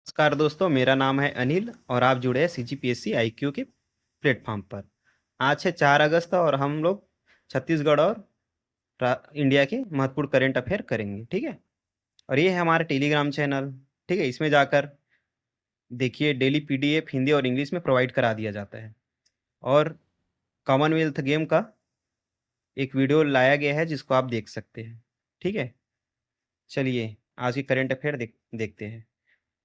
नमस्कार दोस्तों, मेरा नाम है अनिल और आप जुड़े हैं CGPSC IQ के प्लेटफॉर्म पर। आज है 4 अगस्त और हम लोग छत्तीसगढ़ और इंडिया के महत्वपूर्ण करंट अफेयर करेंगे। ठीक है, और ये है हमारा टेलीग्राम चैनल। ठीक है, इसमें जाकर देखिए, डेली PDF हिंदी और इंग्लिश में प्रोवाइड करा दिया जाता है। और कॉमनवेल्थ गेम का एक वीडियो लाया गया है जिसको आप देख सकते हैं। ठीक है, चलिए आज की करंट अफेयर देखते हैं।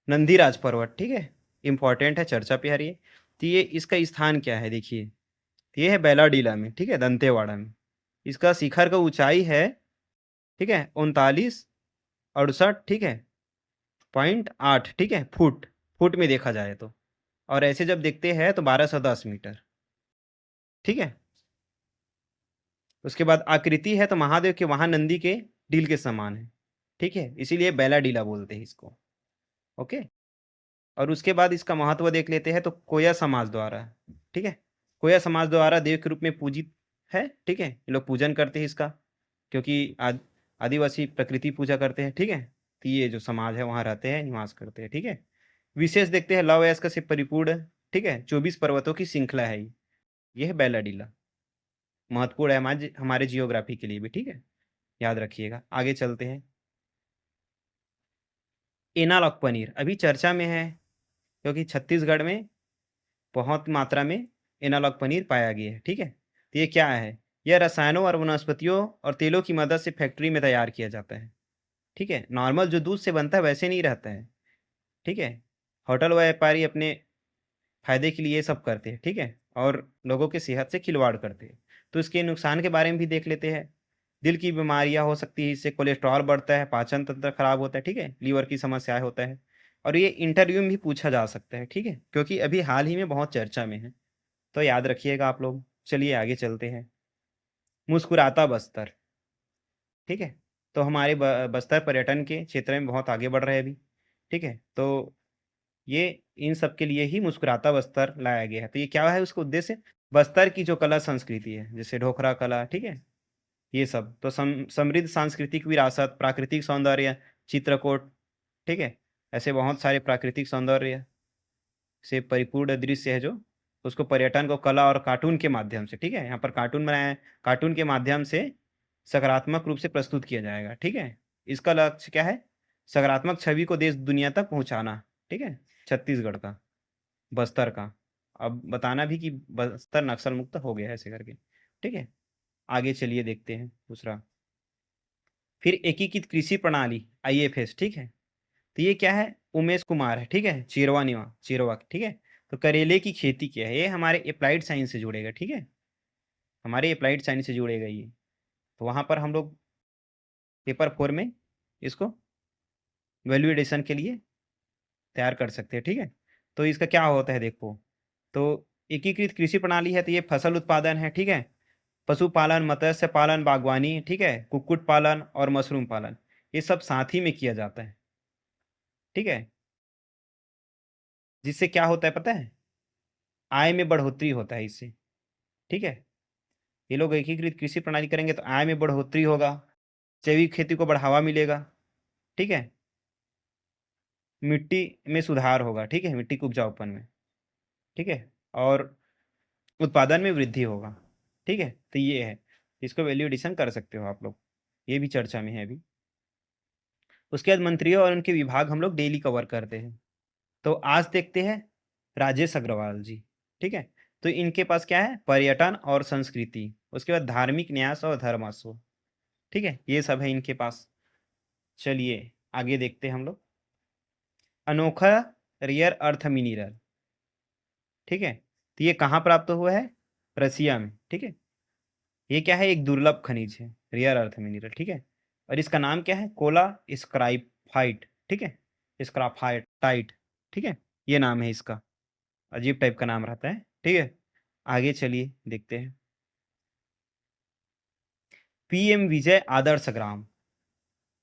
नंदीराज पर्वत, ठीक है, इंपॉर्टेंट है, चर्चा पे आ रही है। तो ये इसका स्थान क्या है, देखिए। ये है बैलाडीला में, ठीक है, दंतेवाड़ा में। इसका शिखर का ऊंचाई है, ठीक है, 39 68, ठीक है, .8, ठीक है, फुट फुट में देखा जाए तो। और ऐसे जब देखते हैं तो 1210 मीटर, ठीक है। उसके बाद आकृति है तो महादेव के वहां नंदी के डील के समान है, ठीक है, इसीलिए बैलाडीला बोलते हैं इसको। ओके। और उसके बाद इसका महत्व देख लेते हैं तो कोया समाज द्वारा, ठीक है, कोया समाज द्वारा देव के रूप में पूजित है, ठीक है, ये लोग पूजन करते हैं इसका, क्योंकि आदिवासी प्रकृति पूजा करते हैं, ठीक है। तो ये जो समाज है वहाँ रहते हैं, निवास करते हैं, ठीक है। विशेष देखते हैं, लव अयस्क से परिपूर्ण, ठीक है, 24 पर्वतों की श्रृंखला है ये है बैलाडीला। महत्वपूर्ण है हमारे जियोग्राफी के लिए भी, ठीक है, याद रखिएगा। आगे चलते हैं। एनालॉग पनीर अभी चर्चा में है, क्योंकि छत्तीसगढ़ में बहुत मात्रा में एनालॉग पनीर पाया गया है, ठीक है। तो ये क्या है, यह रसायनों और वनस्पतियों और तेलों की मदद से फैक्ट्री में तैयार किया जाता है, ठीक है। नॉर्मल जो दूध से बनता है वैसे नहीं रहता है, ठीक है। होटल व्यापारी अपने फायदे के लिए ये सब करते हैं, ठीक है, और लोगों के सेहत से खिलवाड़ करते हैं। तो इसके नुकसान के बारे में भी देख लेते हैं। दिल की बीमारियां हो सकती है इससे, कोलेस्ट्रॉल बढ़ता है, पाचन तंत्र खराब होता है, ठीक है, लीवर की समस्याएं होता है। और ये इंटरव्यू में भी पूछा जा सकता है, ठीक है, क्योंकि अभी हाल ही में बहुत चर्चा में है। तो याद रखिएगा आप लोग। चलिए आगे चलते हैं। मुस्कुराता बस्तर, ठीक है। तो हमारे बस्तर पर्यटन के क्षेत्र में बहुत आगे बढ़ रहे हैं अभी, ठीक है। तो ये इन सब के लिए ही मुस्कुराता बस्तर लाया गया है। तो ये क्या है, उसका उद्देश्य बस्तर की जो कला संस्कृति है, जैसे ढोकरा कला, ठीक है, ये सब तो समृद्ध सांस्कृतिक विरासत, प्राकृतिक सौंदर्य, चित्रकूट, ठीक है, ऐसे बहुत सारे प्राकृतिक सौंदर्य से परिपूर्ण दृश्य है जो उसको पर्यटन को कला और कार्टून के माध्यम से, ठीक है, यहाँ पर कार्टून बनाया है, कार्टून के माध्यम से सकारात्मक रूप से प्रस्तुत किया जाएगा, ठीक है। इसका लक्ष्य क्या है, सकारात्मक छवि को देश दुनिया तक पहुंचाना, ठीक है, छत्तीसगढ़ का, बस्तर का। अब बताना भी कि बस्तर नक्सल मुक्त हो गया है ऐसे करके, ठीक है। आगे चलिए देखते हैं दूसरा। फिर एकीकृत कृषि प्रणाली IFS, ठीक है। तो ये क्या है, उमेश कुमार है, ठीक है, चिरवा, ठीक है। तो करेले की खेती क्या है, ये हमारे अप्लाइड साइंस से जुड़ेगा, ठीक है, हमारे अप्लाइड साइंस से जुड़ेगा ये। तो वहाँ पर हम लोग पेपर 4 में इसको वैल्यूएडेशन के लिए तैयार कर सकते हैं, ठीक है। तो इसका क्या होता है देखो, तो एकीकृत कृषि प्रणाली है तो ये फसल उत्पादन है, ठीक है, पशुपालन, मत्स्य पालन, बागवानी, ठीक है, कुक्कुट पालन और मशरूम पालन, ये सब साथ ही में किया जाता है, ठीक है। जिससे क्या होता है पता है, आय में बढ़ोतरी होता है इससे, ठीक है। ये लोग एकीकृत कृषि प्रणाली करेंगे तो आय में बढ़ोतरी होगा, जैविक खेती को बढ़ावा मिलेगा, ठीक है, मिट्टी में सुधार होगा, ठीक है, मिट्टी के उपजाऊपन में, ठीक है, और उत्पादन में वृद्धि होगा, ठीक है। तो ये है, इसको वैल्यू एडिशन कर सकते हो आप लोग, ये भी चर्चा में है अभी। उसके बाद मंत्रियों और उनके विभाग हम लोग डेली कवर करते हैं। तो आज देखते हैं राजेश अग्रवाल जी, ठीक है। तो इनके पास क्या है, पर्यटन और संस्कृति, उसके बाद धार्मिक न्यास और धर्माश्व, ठीक है, ये सब है इनके पास। चलिए आगे देखते हैं हम लोग। अनोखा रियर अर्थ मिनरल, ठीक है। तो ये कहाँ प्राप्त हुआ है, रसिया में, ठीक है। ये क्या है, एक दुर्लभ खनिज है, रियर अर्थ मिनरल, ठीक है। और इसका नाम क्या है, कोला स्क्राइफाइट, ठीक है, स्क्राफाइट टाइट, ठीक है, ये नाम है इसका, अजीब टाइप का नाम रहता है, ठीक है। आगे चलिए देखते हैं। PM विजय आदर्श ग्राम,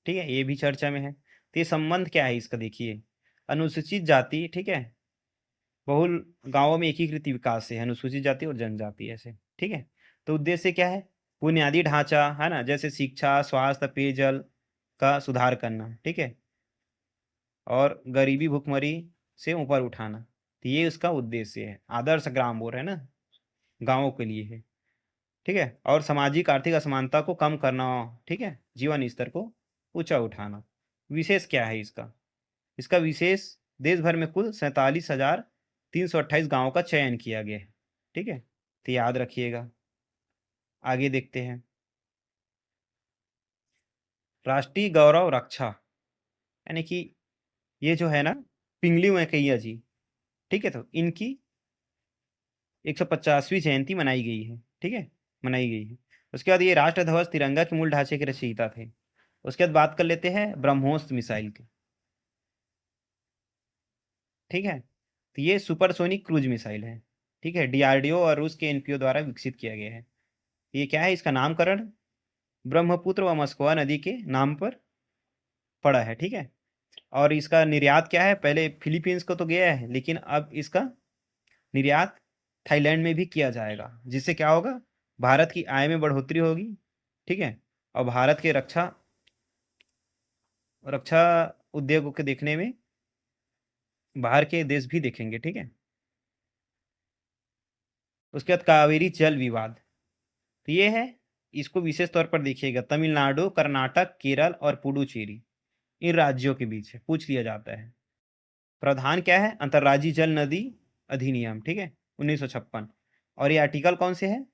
ठीक है, ये भी चर्चा में है। तो ये संबंध क्या है इसका, देखिए, अनुसूचित जाति, ठीक है, बहुल गांवों में एकीकृत विकास से है, अनुसूचित जाति और जनजाति ऐसे, ठीक है। तो उद्देश्य क्या है, बुनियादी ढांचा है ना, जैसे शिक्षा, स्वास्थ्य, पेयजल का सुधार करना, ठीक है, और गरीबी भुखमरी से ऊपर उठाना। तो ये उसका उद्देश्य है। आदर्श ग्राम बोल रहे हैं ना, गाँवों के लिए है, ठीक है। और सामाजिक आर्थिक असमानता को कम करना, ठीक है, जीवन स्तर को ऊंचा उठाना। विशेष क्या है इसका? इसका विशेष, देश भर में कुल 47,328 गाँवों का चयन किया गया है, ठीक है। तो याद रखिएगा। आगे देखते हैं। राष्ट्रीय गौरव रक्षा, यानी कि ये जो है ना, पिंगली वेंकैया जी, ठीक है, तो इनकी 150वीं जयंती मनाई गई है, ठीक है, मनाई गई है। उसके बाद ये राष्ट्र ध्वज तिरंगा के मूल ढांचे के रचयिता थे। उसके बाद बात कर लेते हैं ब्रह्मोस मिसाइल की, ठीक है। तो ये सुपरसोनिक क्रूज मिसाइल है, ठीक है, डीआरडीओ और रूस के एनपीओ द्वारा विकसित किया गया है। ये क्या है? इसका नामकरण ब्रह्मपुत्र व मस्कवा नदी के नाम पर पड़ा है, ठीक है। और इसका निर्यात क्या है? पहले फिलीपींस को तो गया है, लेकिन अब इसका निर्यात थाईलैंड में भी किया जाएगा, जिससे क्या होगा? भारत की आय में बढ़ोतरी होगी, ठीक है। और भारत के रक्षा रक्षा उद्योगों के देखने में बाहर के देश भी देखेंगे, ठीक है। उसके बाद कावेरी जल विवाद, तो ये है, इसको विशेष तौर पर देखिएगा, तमिलनाडु, कर्नाटक, केरल और पुडुचेरी, इन राज्यों के बीच है, पूछ लिया जाता है। प्रावधान क्या है? अंतर्राज्यीय जल नदी अधिनियम, ठीक है, 1956। और ये आर्टिकल कौन से है?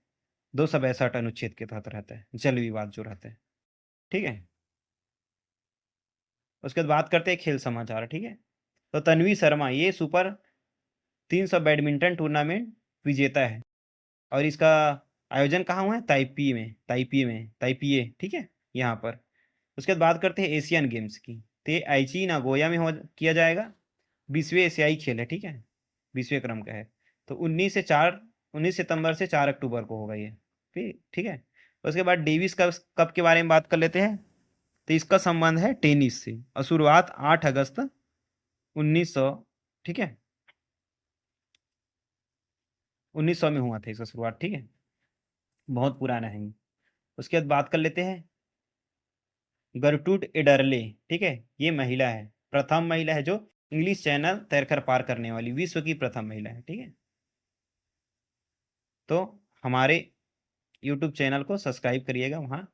262 अनुच्छेद के तहत रहता है, जल विवाद जो रहता है, ठीक है। उसके बाद बात करते हैं खेल समाचार, ठीक है। तो तन्वी शर्मा ये सुपर 300 बैडमिंटन टूर्नामेंट विजेता है, और इसका आयोजन कहाँ हुआ है? ताइपी में, ठीक है, यहाँ पर। उसके बाद बात करते हैं एशियन गेम्स की। तो ये आईची नागोया में हो किया जाएगा। 20वें एशियाई खेल है, ठीक है, 20वें क्रम का है। तो 19 सितंबर से 4 अक्टूबर को होगा ये, ठीक ठीक है। उसके बाद डेविस कप कप के बारे में बात कर लेते हैं। तो इसका संबंध है टेनिस से, और शुरुआत 8 अगस्त 1900, ठीक है, 1900 में हुआ था इसका शुरुआत, ठीक है, बहुत पुराना है ये। उसके बाद बात कर लेते हैं गर्टूड एडरले, ठीक है, ये महिला है, प्रथम महिला है जो इंग्लिश चैनल तैरकर पार करने वाली, विश्व की प्रथम महिला है, ठीक है। तो हमारे यूट्यूब चैनल को सब्सक्राइब करिएगा वहाँ,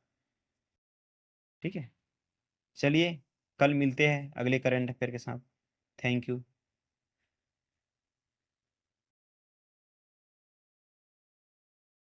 ठीक है। चलिए, कल मिलते हैं अगले करंट अफेयर के साथ। Thank you.